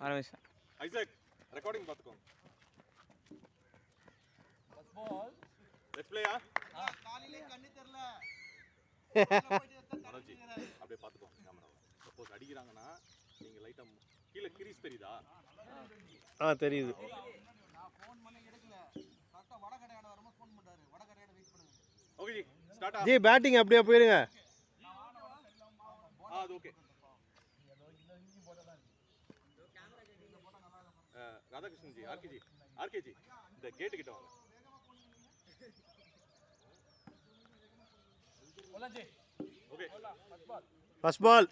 ஆரம்பிச்சேன். Isaac recording பாத்துக்கோ. First ball let's ப்ளேயா. காலிலே கண்ணு தெரியல. மனோஜி அப்படியே பாத்துக்கோ கேமராவை. சப்போஸ் அடிக்குறாங்கன்னா நீங்க லைட்டா கீழே கிரீஸ் தெரியுதா? தெரியுது. நான் ஃபோன் பண்ணி எடுக்கல. கரெக்ட்டா வடகரையாட வரும்போது ஃபோன் பண்ணாரு. வடகரையாட வெயிட் பண்ணுங்க. Okay ji start. Ji batting அப்படியே போயிருங்க. அது ஓகே. ராதாகிருஷ்ணன் ஜி, ஆர்கே ஜி இந்த கேட் கிட்ட வாங்க. போலாஜி ஓகே ஃபர்ஸ்ட் பால்.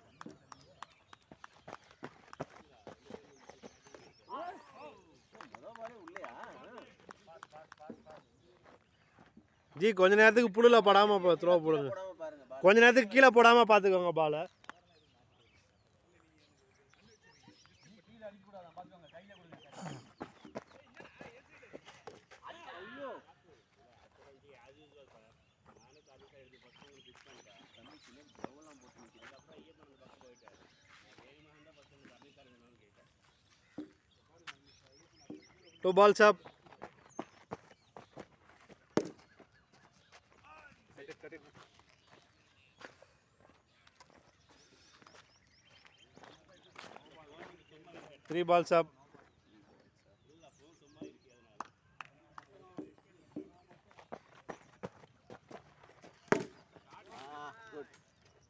ஜி கொஞ்ச நேரத்துக்கு புல்லுல படாம த்ரோ போடுங்க. கொஞ்ச நேரத்துக்கு கீழே போடாம பாத்துக்கோங்க பாலை. கீழ அடிக்க கூடாது. பாத்துங்க கையில கொடுங்க. ஐயோ அது யூசுவல் சார். நானே சாரி சார் எடுத்து ஃபர்ஸ்ட் உங்களுக்கு ஃபிக்ஸ் பண்ணிட்டேன். தம்பி சின்ன பவுலாம் போட்டு நிக்குது. அப்புறம் ஐயப்பன் அந்த பக்கம் போயிட்டாரு. நான் வேகமா வந்தா ஃபர்ஸ்ட் வந்து தம்பி சார் என்னன்னு கேட்டேன். 2 balls up. Three balls up.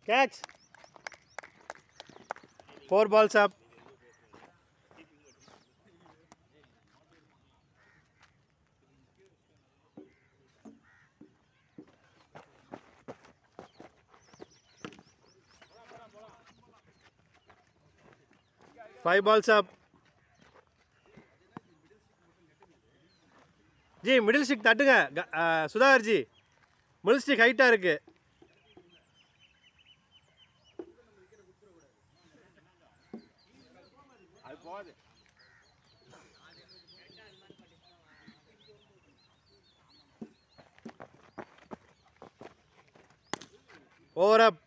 Catch. 4 balls up. Five balls up. Ji middle stick தட்டுங்க சுதாகர் ஜி. மிடில் ஸ்டிக் ஹைட்டா இருக்கு. அது போகுது. Over up.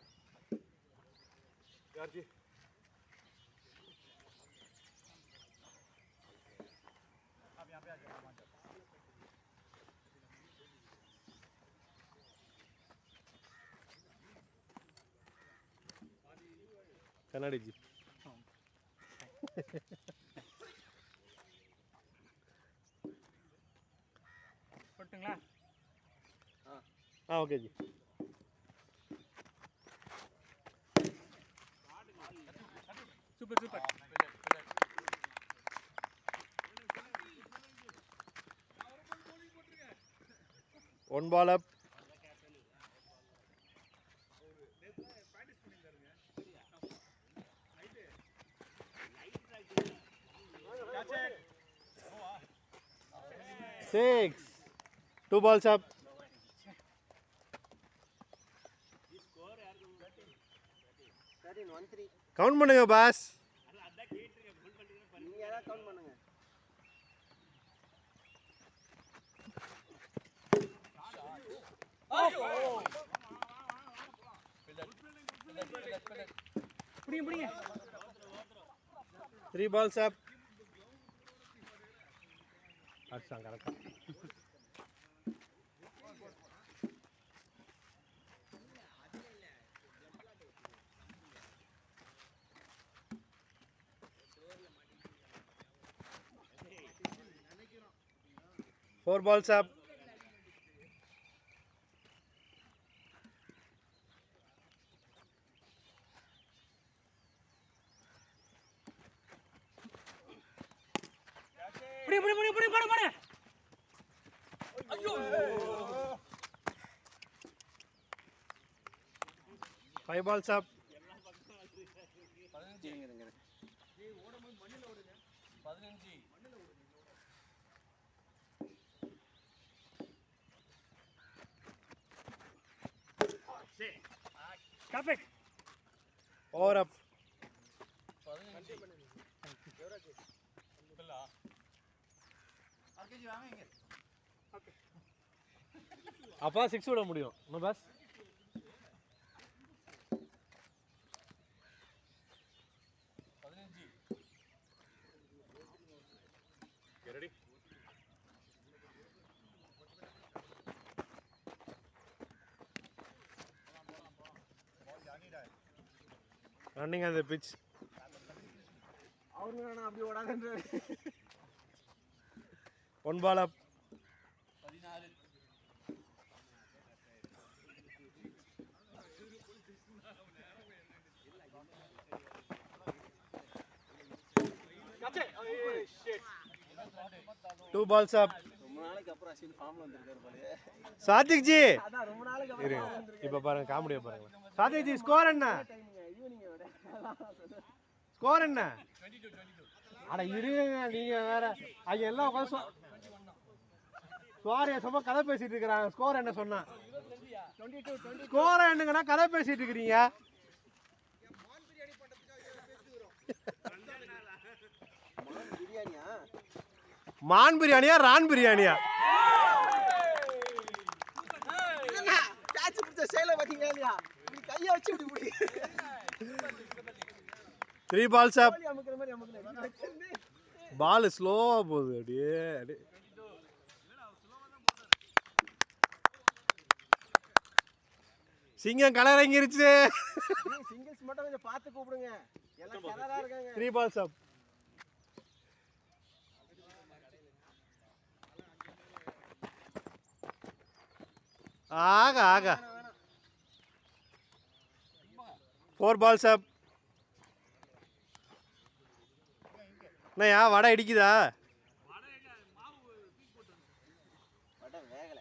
யார் ஜி? கண்ணாடி ஜி. போட்டுங்களா? Okay ji. Super super. 1 ball up. Six. 2 balls up. Count பண்ணுங்க பாஸ். புடிங்க 3 balls up. அடிச்சான் கரெக்டா. Four balls up. புடி. ஐயோ. 5 balls up. 15. Perfect. Over up. 15. RK ji வாங்க இங்க. ஓகே. அப்பா 6 விட முடியும். No pass. 15. ரன்னிங் அந்த பிச். அவருங்க நான் அப்படி ஓடாதன்றாரு. 1 ball up. 16. கச்சே ஏய் ஷிட் 2 balls up. ரொம்ப நாளைக்கு அப்புறம் அஸ்வின் ஃபார்ம்ல வந்திருக்காரு போலயே. சாத்விக் ஜி அதான் ரொம்ப நாளைக்கு அப்புறம் இருங்க, ஃபார்ம்ல வந்திருக்காரு. இப்போ பாருங்க காமெடியை பாருங்க. சாத்விக் ஜி ஸ்கோர் என்ன? டைமிங்க ஈவினிங்கோட. ஸ்கோர் என்ன? அட இருங்க, நீங்க வேற அவங்க எல்லாம் உட்காந்து ஸ்கோர் சும்மா கதை பேசிட்டு இருக்கிறாங்க. ஸ்கோர் என்ன சொன்னா? 22 ஸ்கோர் என்னங்கன்னா கதை பேசிட்டு இருக்கிறீங்க. பிரியாணியா? மான் பிரியாணியா ரான் பிரியாணியா? என்ன கேட்ச் பிடிச்ச சேல பாத்தீங்க இல்லையா? நீ கைய வச்சு இப்படி புடி. 3 balls up. கோலி அமுக்குற மாதிரி அமுக்குன. பால் ஸ்லோவா போகுது அப்படியே அப்படியே. சிங்கம் கலரங்கிருச்சு. சிங்கிள்ஸ் மட்டும் கொஞ்சம் பார்த்து கூப்பிடுங்க. எல்லாம் கலரா இருக்காங்க. 3 balls up. ஆகா ஆகா. 4 balls up. என்னையா வடை இடிக்குதா? வட வேகல.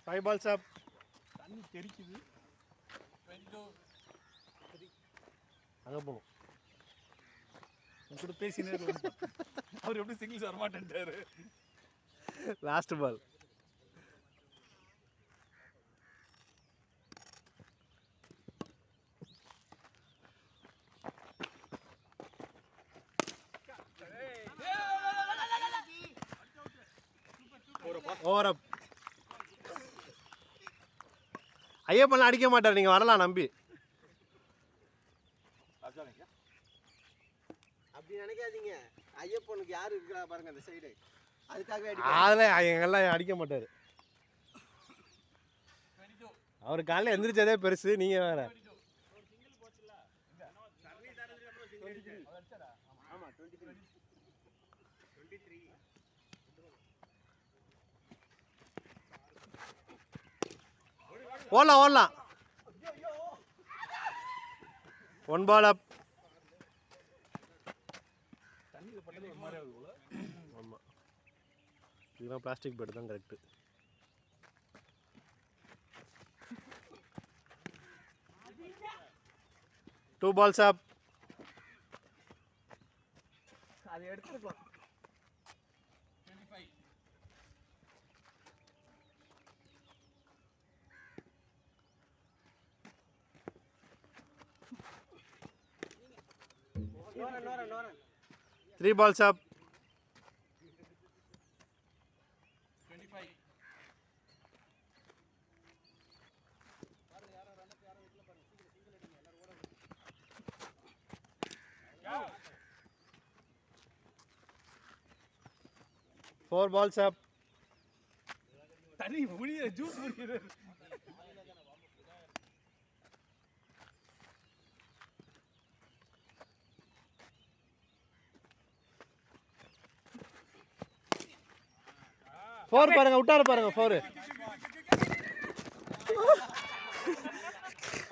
Five balls up. தண்ணி தெரிக்குது 22 அங்க போணும். கூட பேசினே இருக்கு. அவர் எப்படி சிங்கிள்ஸ் வர மாட்டேன்ட்டாரு. Last ball. Over up. Ayyappan அடிக்க மாட்டார், நீங்க வரலாம் நம்பி. அப்படி நினைக்காதீங்க. ஐயப்பனுக்கு யாரு இருக்கா பாருங்க அந்த சைடு. அதுக்காகவே அதுல எங்கெல்லாம் அடிக்க மாட்டாரு. அவர் காலைல எந்திரிச்சதே பெருசு, நீங்க வேற. ஆமா 23. ஓடலாம் ஓடலாம். 1 ball up. தண்ணியில பட்டது ஒரு மாதிரி ஆகுது போல. ஆமா, இதெல்லாம் பிளாஸ்டிக் பேட் தான் கரெக்ட். Two balls up. அதை எடுத்துக்கலாம். 25. நோரன் 3 balls up. 25. Four balls up. தண்ணி முடிய ஜூஸ் முடியுது. Four பாருங்க, விட்டாரு பாருங்க 4.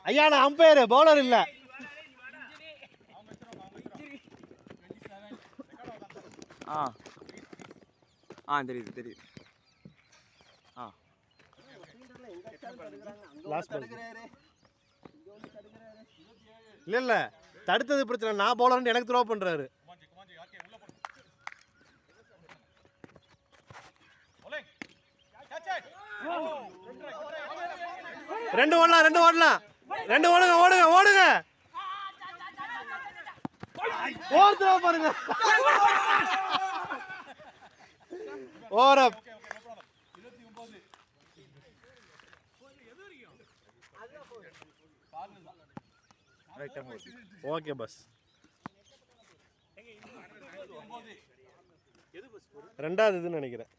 ஐயா நான் அம்பையர், பவுலர் இல்ல. தெரியுது. Last ball. இல்ல தடுத்தது பிரச்சனை, நான் பவுலர்னு எனக்கு த்ரோ பண்றாரு. ரெண்டு ஓடலாம். ஓடுங்க. த்ரோ பாருங்க. Over up. Okay bus. எது பஸ் போகுது? ரெண்டாவது இதுன்னு நினைக்கிறேன்.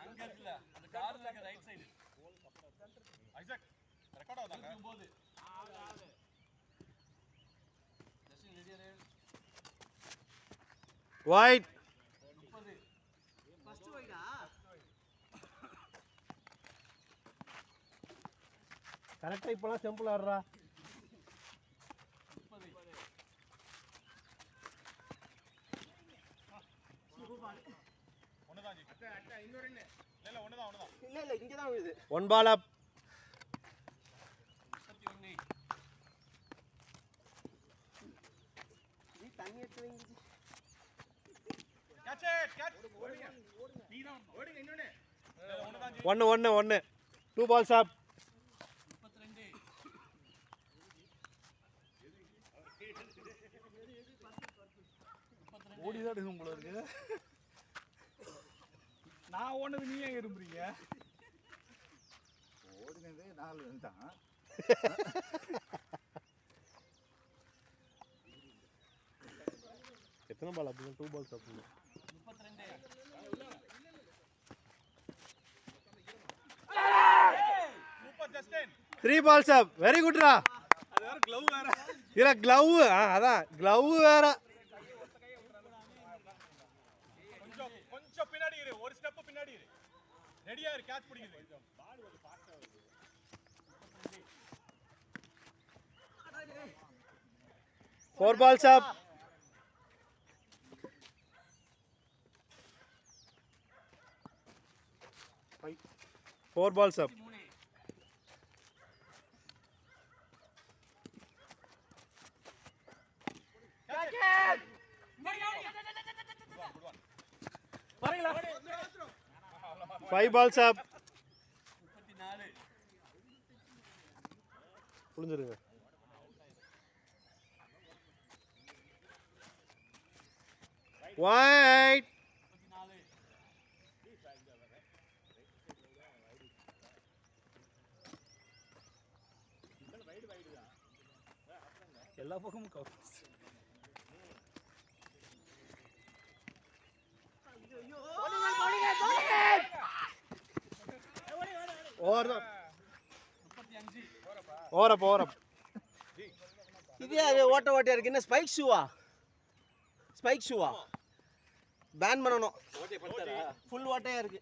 அங்க இருக்குல்ல அந்த கார்ல இருக்க ரைட் சைடு ஐசக் ரெக்கார்ட் ஆகுதாங்க? ஜஸ்டின் ரெடியா ஒயிட். 30 ஃபர்ஸ்ட் வைடா கரெக்டா இப்பலாம் சிம்பிள் ஆடுறா. 30 ஒண்ணுதான் ஜி. அட்டா இன்னொரு என்ன? இல்ல ஒண்ணுதான். இல்ல இங்க தான் விழுது. ஒன் பால் அப். 31 நீ தண்ணி எடுத்து வைங்க. Catch it catch. ஓடுங்க. நீதான் ஓடுங்க இன்னொன்னு. ஒண்ணுதான் ஜி. ஒன்னு 2 balls up. 32 ஓடிதான் எடுக்கும் போல இருக்கு. நான் ஓடுனது நீ ஏன் விரும்புறீங்க? ஓடினதே 4 தான். எத்தனை ball up? 2 balls up. 32 super Justin. 3 balls up. Very குட்ரா. அது வேற க்ளவ் வேற. இல்ல க்ளவ். அதான் க்ளவ் வேற. கொஞ்சம் பின்னாடி இரு. ஒரு ஸ்டெப் பின்னாடி இரு. ரெடியா இரு கேட்ச் பிடிக்குது. 4 balls up. 4 balls up. 5 balls up. 34 புரிஞ்சிருங்க. White. 34 எல்லா பக்கமும் கவர். ஓவர் தான். 35 ஓவர் அப். இது ஓட்டையா இருக்கு. என்ன ஸ்பைக் ஷூவா பேன் பண்ணனும். ஓகே பண்றா. ஃபுல் ஓட்டையா இருக்கு.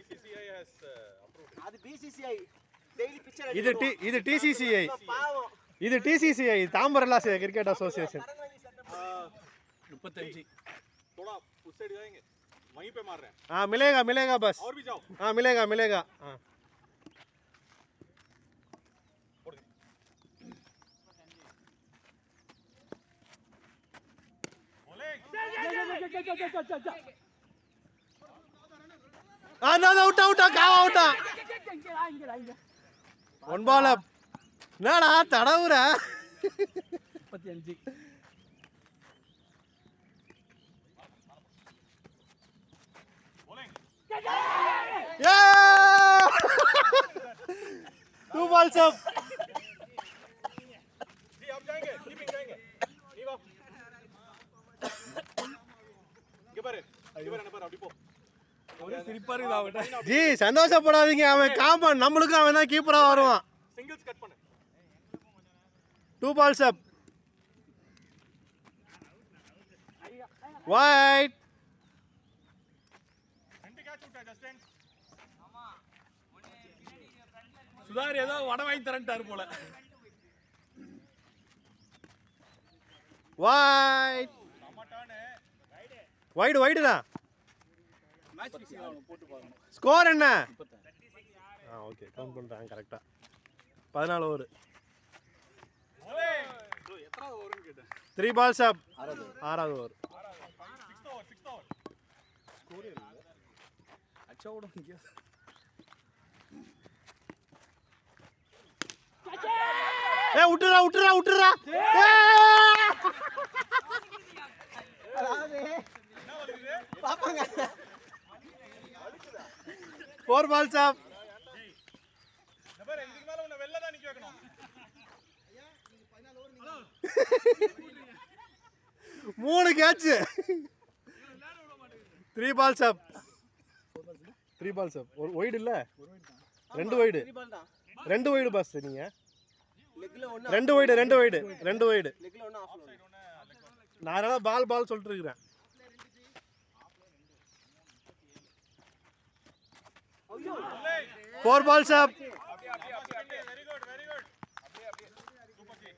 BCCI has approved. அது BCCI டெய்லி பிக்சர் இது TCCI. பாவம். இது TCCI तांबरला से क्रिकेट एसोसिएशन. 35 थोड़ा उस साइड जाएंगे. वहीं पे मार रहे हैं. हाँ मिलेगा बस. और भी जाओ. हाँ मिलेगा. हाँ out. 1 ball up. என்னடா தடவுற? 35 Yeah! 2 balls up. जी आप जाएंगे. कीपिंग जाएंगे. नहीं वाह. कीपर नंबर अभी पो. ஒரு சிரிப்பா இருக்குது அவட்ட. ஜி சந்தோஷப்படாதீங்க. அவன் காம்பவுண்ட் நம்மளுக்கு அவன் தான் கீப்பரா வருவான். सिंगल्स कट பண்ணு. 2 balls up. White. ரெண்டு கேட்ச் விட்டா ஜஸ்டின். சுதார் ஏதோ வடை வாங்கி தரேன்ட்டாரு போல. White. நம்ம டர்ன். வைடு தான். மேட்ச் ஃபிக்ஸிங் அவன போட்டு பாருங்க. ஸ்கோர் என்ன? ஓகே கவுண்ட் பண்றாங்க கரெக்ட்டா. 14 ஓவர். ஓலே. ப்ரோ எத்தனை ஓவர்னு கேட்டேன். 3 balls up. 6வது ஓவர். 6th over. ஸ்கோர் இல்ல. அச்சா ஓடுங்க. ஏய் விட்டுறா. அதாவது என்ன வருது? பாப்பாங்க. 4 balls up. இந்த பாரு இதுக்கு மேல உன்னை வெல்ல தான் நிக்க வைக்கணும். 3 catch. 3 balls up. 3 balls up. ஒரு வைடு இல்ல? 2 வைடு. 2 வைடு பாஸ் நீங்க. லெக்ல ஒண்ணு 2 வைடு 2 வைடு 2 வைடு. லெக்ல ஒண்ணு ஆஃப் ஒண்ணு. நான் அதனால பால் சொல்லிட்டு இருக்கேன். 4 balls up. Very good very good. அப்படியே super ji.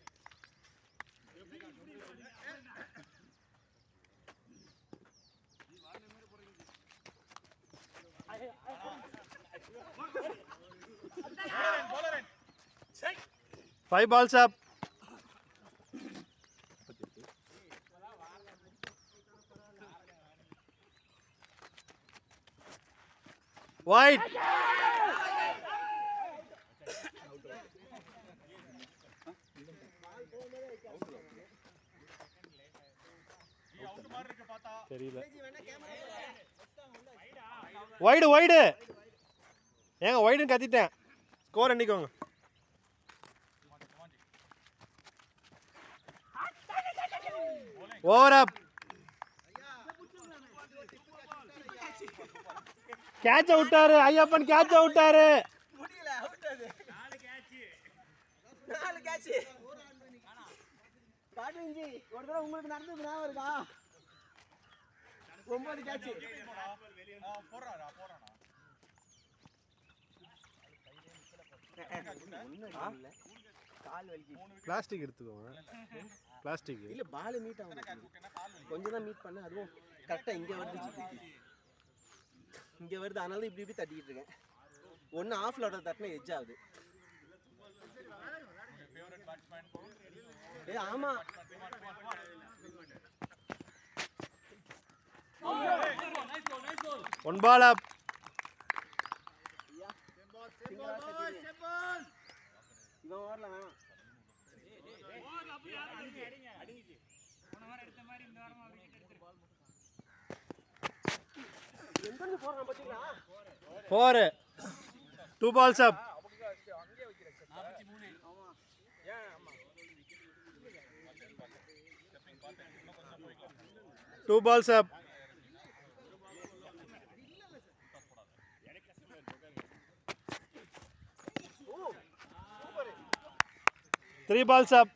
bowler end. 5 balls up. Wide. Out மாதிரி இருக்கு பாத்தா. தெரியல. வைடு ஏங்க வைடுன்னு கத்திட்டேன். ஸ்கோர் எண்ணிக்கோங்க. Over up. கேட்ச் அவுட்டாரு ஐயப்பன், கேட்ச் அவுட்டாரு. முடியல அவுட் அது. 4 கேட்ச். காட்டுஞ்சி ஒரு தடவை உங்களுக்கு நடந்தது ஞாபகம் இருக்கா? 9 கேட்ச். போறானா கால் வலிக்குது. பிளாஸ்டிக் எடுத்துக்கோங்க. பிளாஸ்டிக் இல்ல பால் மீட் ஆகும். கொஞ்சம் தான் மீட் பண்ண, அதுவும் கரெக்டா இங்க வருது. இங்க வருது, அதனால இப்படி தட்டிக்கிட்டு இருக்கேன். ஒன்னு ஆஃப்ல ஓட தட்டினா எட்ஜ் ஆகுது. ஆமா 1 ball up. இவன் ஓவர்ல வேணாம். எங்க போறான் பாத்தீங்களா? 4. 2 balls up. 2 balls up. 3 balls up.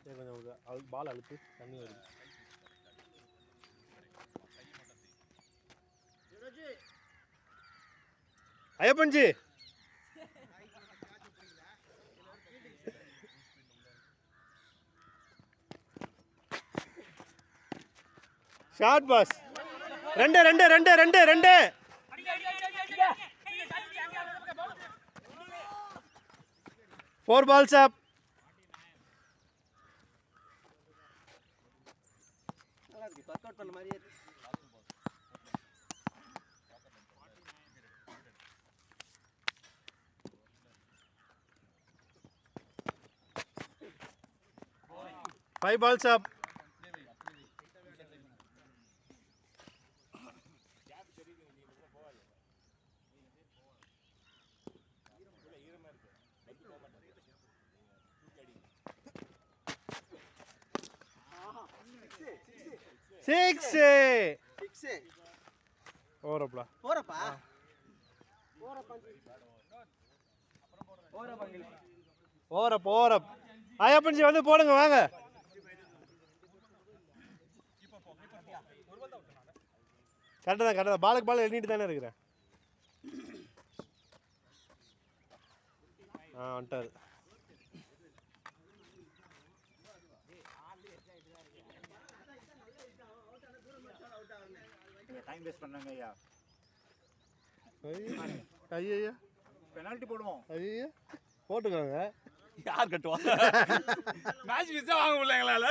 கொஞ்சம் பால் அழுத்து தண்ணி வருது. ஐயப்பன்ஜி ஷார்ட் பாஸ். 2 4 balls up. நல்லா இருக்கு, ஒர்க் அவுட் பண்ண மாதிரியே இருக்கு. Five balls up. Six. ஓரப்பா போறப்பா ஓரப் ஐயப்பன்ஜி வந்து போடுங்க வாங்க. கரெக்டாக தான் பாலுக்கு பால் எண்ணிட்டு தானே இருக்கிறேன். வந்துட்டாரு. டைம் வேஸ்ட் பண்ணாங்க ஐயா. ஐயா பெனால்டி போடுவோம். ஐயா போட்டுக்கோங்க. யார் கட்டுவா? மேட்ச் மிஸ் வாங்க முடியல எங்களால.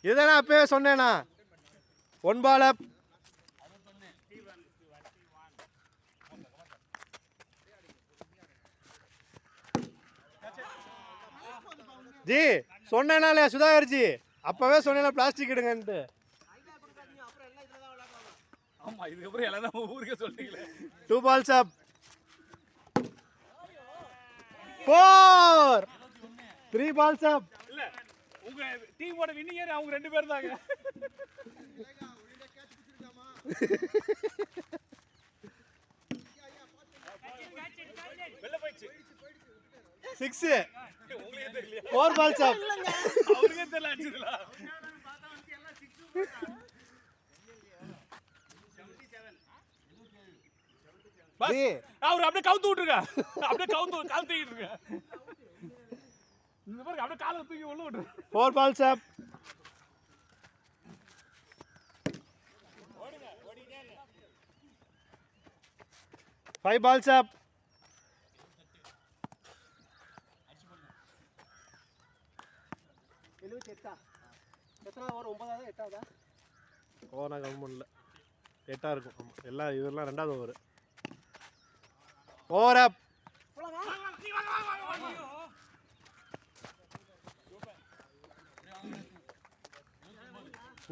இதுதானே அப்பவே சொன்னேனா. 1 ball up. ஜி சொன்னேனால சுதாகர் ஜி அப்பவே சொன்னேனா பிளாஸ்டிக் எடுங்கன்ட்டு. ஆமா இதுக்கப்புறம் எல்லாம் ஊருக்கே சொல்றீங்களே. 2 balls up. 4 3 balls up. இல்ல உங்க டீமோட வின்னிங்கர் அவங்க ரெண்டு பேர் தாங்க. வெல்ல போயிடுச்சு 6 உங்களுக்கு தெரியல 4 balls up. அவருக்கே தெரியல அடிச்சதுல ஜி அவர் அப்படியே கவுத்து விட்டுருங்க. அப்படியே கவுத்து இருங்க. இந்த பாருங்க அப்படியே காலை தூக்கி உள்ள விட்டுரு. 4 balls up. Five balls up. எத்தனை ஓவர் 9ஆவதா 8ஆவதா? ஓவரா கவர்மெண்ட்ல 8ஆ இருக்கும். ஆமா எல்லாம் இதெல்லாம் ரெண்டாவது ஓவர். ஓவர் அப்.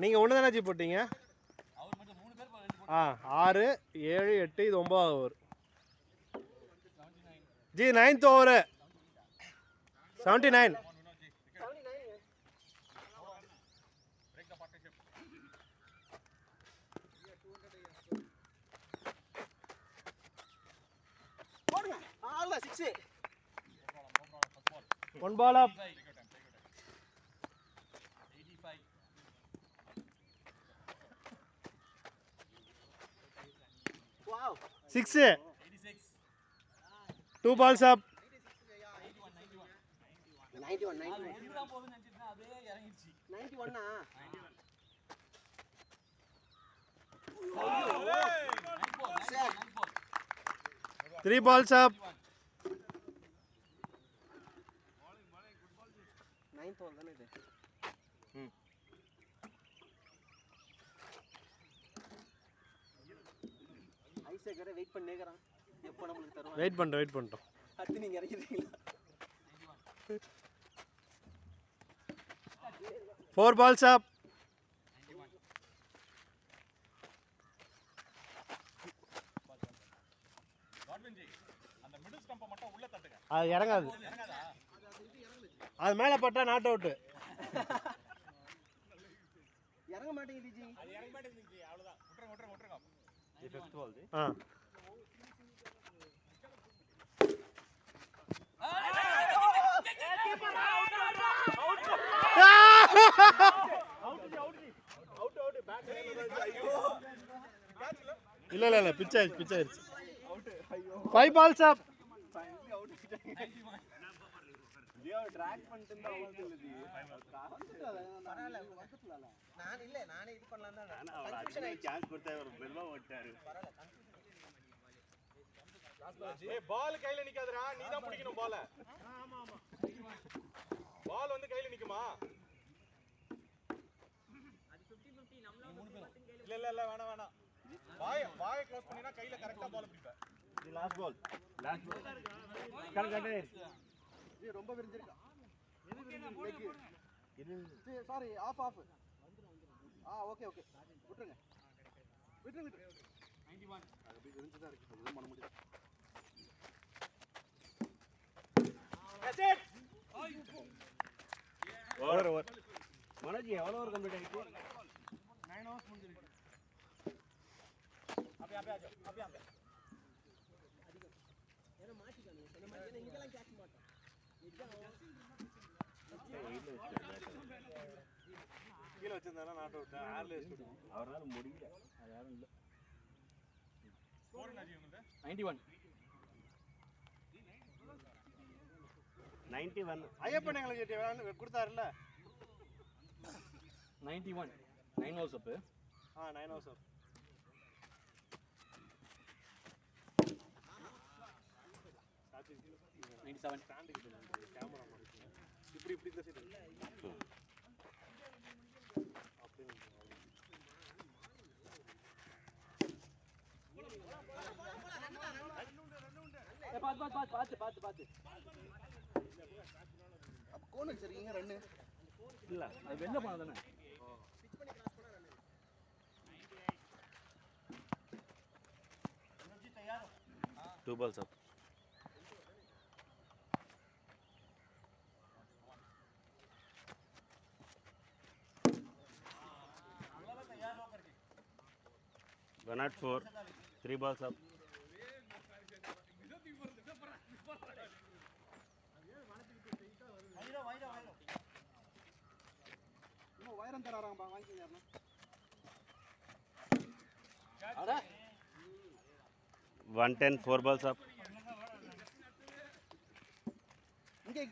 நீங்க ஒன்று தானே ஜி போட்டீங்க? ஆ 6 7 8 இது 9வது ஓவர். G 9th over 79. போடுங்க. ஆல்ல 6. 1 ball up. Wow. 6 2 balls up. 91 91 3 balls up. 9th over தானே இது? ஐசக் வேற வெயிட் பண்ணிக்கறான். எப்போ நமக்கு தருவாங்க? வெயிட் பண்ணிட்டோம். அடுத்து நீங்க இறங்கிடுவீங்களா? 4 balls up. அந்த மிடில் ஸ்டம்ப மட்டும் உள்ள தட்டுங்க. அது இறங்காது. அது மேலே பட்டா நாட் அவுட். இறங்க மாட்டேங்குது ஜி. அது இறங்க மாட்டேங்குது அவ்வளவுதான். விட்டுருங்க. இது 5th ball ஜி. ஆ இல்ல பிச் ஆயிடுச்சு. 5 balls up. லியோ ட்ராக் பண்ணிட்டு இருந்தா அவ்வளவு இல்ல ஜி. பரவாயில்ல வந்துட்டல. நானே இது பண்ணலாம் தான். கன்ஃபியூஷன் ஆயிடுச்சு. சான்ஸ் கொடுத்தா ஒரு பெல்வா ஓட்டாரு. பரவாயில்ல கன்ஃபியூஷன். ஏய் பால் கையில நிக்காதடா. நீ தான் பிடிக்கணும் பால். ஆமா. பால் வந்து கையில நிக்குமா? அது 50-50 நம்மளோட மட்டும் கையில. இல்ல வேணாம். வாயை க்ளோஸ் பண்ணினா கையில கரெக்ட்டா பால் பிடிப்ப. இது லாஸ்ட் பால். கரெக்ட். இது ரொம்ப விரிஞ்சிருக்கா. இது சாரி ஆஃப். ஓகே. விட்டுருங்க. 91. அது அப்படியே விரிஞ்சதா இருக்கு. அதுதான் பண்ண முடியும். That's it. ஓவர். மனோஜ் எவ்வளவு ஓவர் கம்ப்ளீட் ஆயிடுச்சு? 9 hours முடிஞ்சிருக்கு. அப்படியே. ஏன்னா மாட்டிக்கானுங்க. சொன்ன மாதிரி ஏன்னா இங்கெல்லாம் கேட்ச் மாட்டோம். கீழ வச்சிருந்தானா நாட் அவுட். ஏர்ல வச்சிட்டு. அவரால முடியல. அது யாரும் இல்ல. ஸ்கோர் என்ன உங்களுக்கு? 91. 91. ஐயப்பன் எங்களுக்கு கொடுத்தாருல. 91. 9 hours up. 9 hours up. சாத்தி 97. ஸ்டாண்ட் கிட்ட கேமரா மாதிரி. இப்படி இந்த சைடு. அப்படியே பாத்து. அப்ப கோன் வச்சிருக்கீங்க ரன். இல்ல அது வெல்ல போனதானே. 2 balls up. 104. 3 balls up. வைரம் தராராம்பா வாங்கிக்கங்க. 110. 4 balls up. இங்கே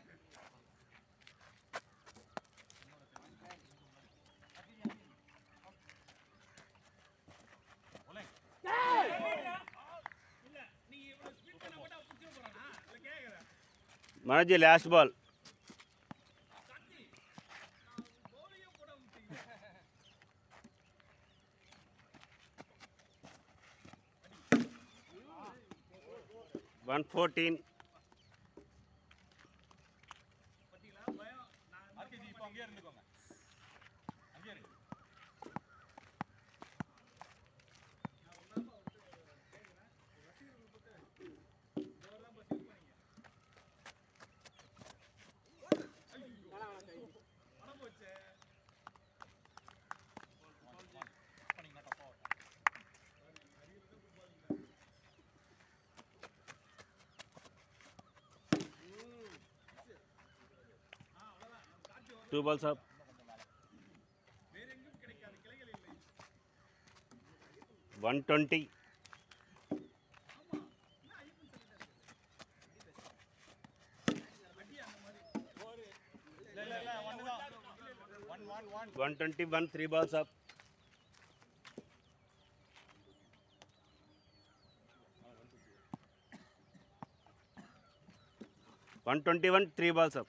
1 last ball. One 14. இப்போ அங்கேயே இருந்துக்கோங்க. அங்கேயே இருங்க. Two balls up. One 20. One 21. 3 balls up. 121. 3 balls up.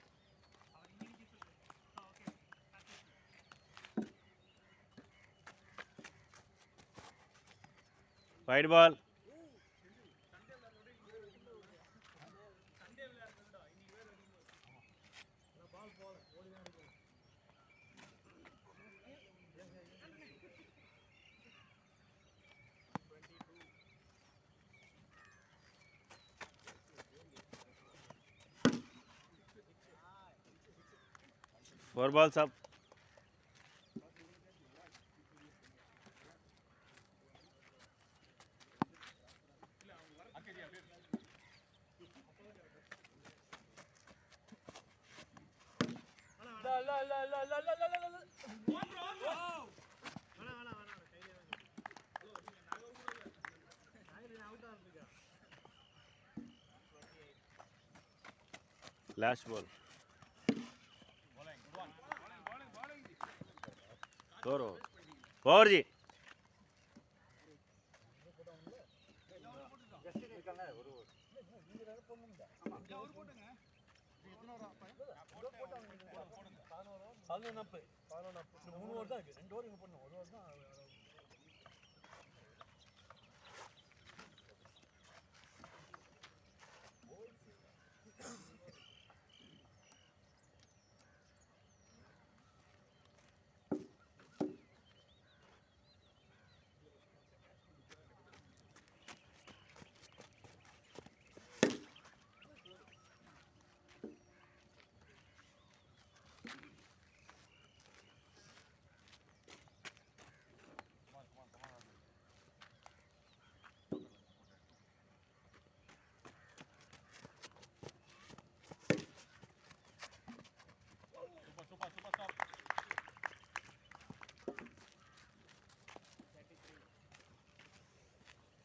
Wide ball. Four balls up. Last ball. Toro. Power ji.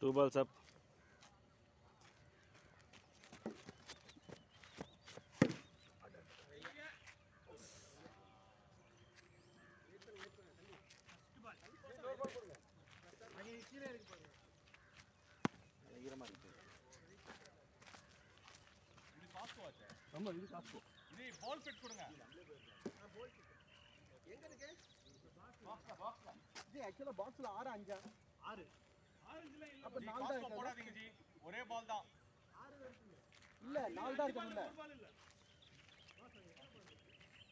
Two balls up. இது பால் bit கொடுங்க. எங்க இருக்கு? பாக்ஸ்ல. இது एक्चुअली பாக்ஸ்ல 6 5 6 அப்ப 4 தான் இருக்கு. போடாதீங்க ஜி. ஒரே பால் தான். 6 இல்ல 4 தான் இருக்குல்ல.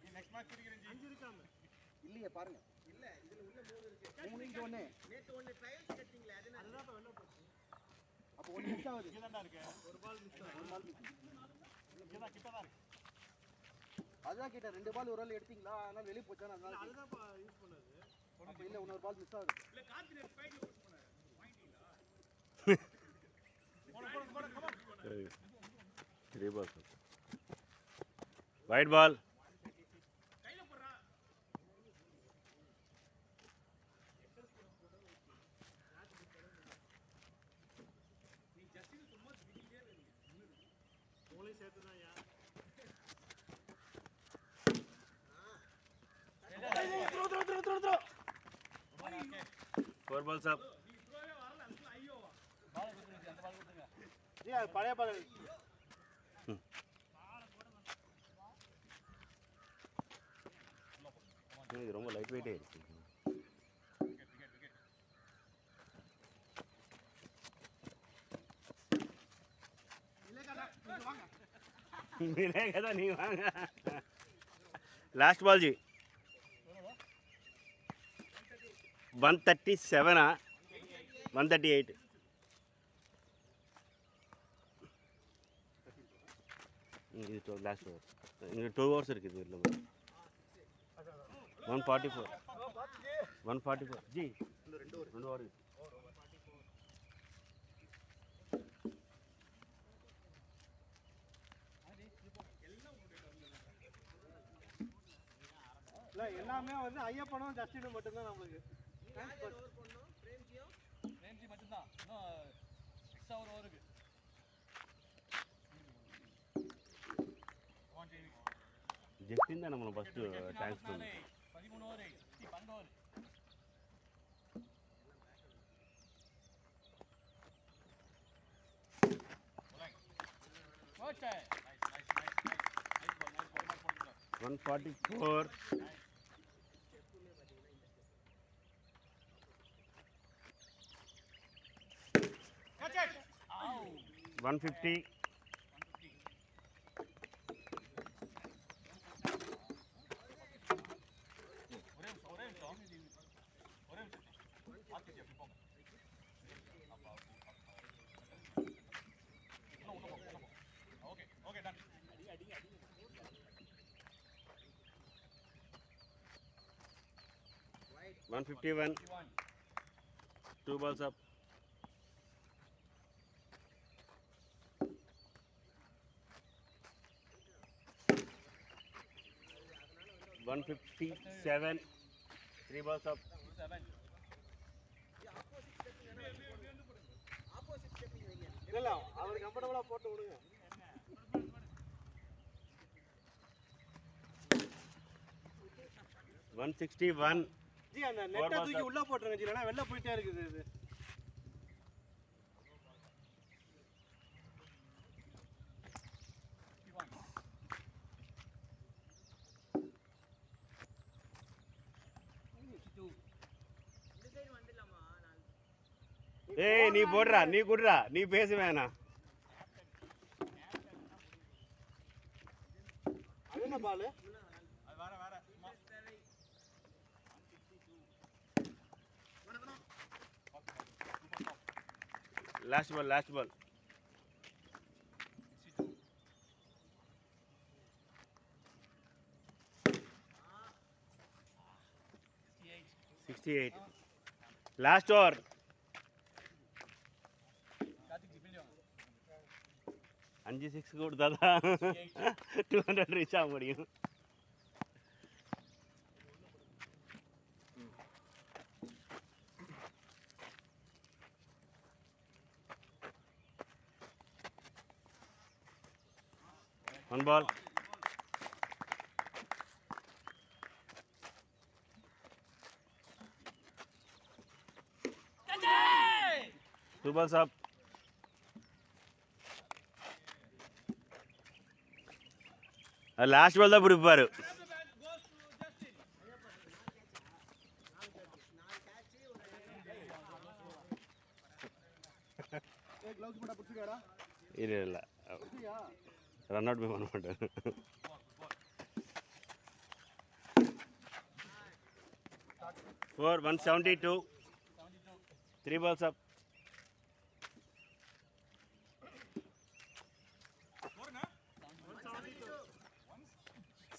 நீ நெக்ஸ்ட் மேட்ச் குடிக்கிறேன் ஜி. 5 இருக்காம. இல்லையே பாருங்க. இல்ல இதுல உள்ள 3 இருக்கு. 3 இங்க ஒண்ணே. நேத்து ஒண்ணு ட்ரையல்ஸ் கட்டிங்களே அது அதுதான் இப்ப வெளில போச்சு. அப்ப 1 மிஸ் ஆகுது. இங்க தான் இருக்கு. ஒரு பால் மிஸ் ஆகுது. ஒரு பால் மிஸ். இங்க தான் கிட்ட தான் இருக்கு. அதான் கேட்ட 2 பால் ஒரு பால் எடுத்தீங்களா? அதனால வெளிய போச்சானே அதனால. அதுதான் யூஸ் பண்ணது. அப்ப இல்ல இன்னொரு பால் மிஸ் ஆகுது. இல்ல கார்த்தி நெட் ஸ்பைக்ல புஷ் பண்ணாரு. பாயிண்ட் இல்ல. Three balls. Wide ball. Four balls up. G அது பழைய பால் இது ரொம்ப லைட் வெயிட்டே இருக்கு. மிலேகா நீங்க வாங்க. Last ball ji. 137 138. இது லாஸ்ட் ஓவர். இங்கே 2 hours இருக்குது இதில். 144 144 ஜி. ரெண்டு ஓவர் இல்லை எல்லாமே வந்து ஐயப்பனும் ஜஸ்டினும் மட்டும்தான் நம்மளுக்கு. ஜஸ்டின் தான் நம்மளை ஃபஸ்ட்டு தேங்க்ஸ் பண்ணு. One 44. 150. One 51. 2 balls up. One 57. 3 balls up. இல்லை அவர் கம்ஃபர்டபுளாக போட்டு விடுங்க. 161. ஜி அந்த நெட்டை தூக்கி உள்ள போட்டுருங்க ஜி, இல்லைன்னா வெளில போயிட்டே இருக்குது இது. ஏய் நீ போடுறா, நீ குடுறா, நீ பேச வேணாம். அது என்ன பால்? Last ball, last ball. 68. Last over. அஞ்சு 6 கொடுத்தாதான் 200 ரீச் ஆக முடியும். One ball. Two balls up. Last ball தான் பிடிப்பாரு. இல்லை இல்லை ரன் அவுட் பண்ண மாட்டேன். 172. 3 balls up.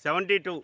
72.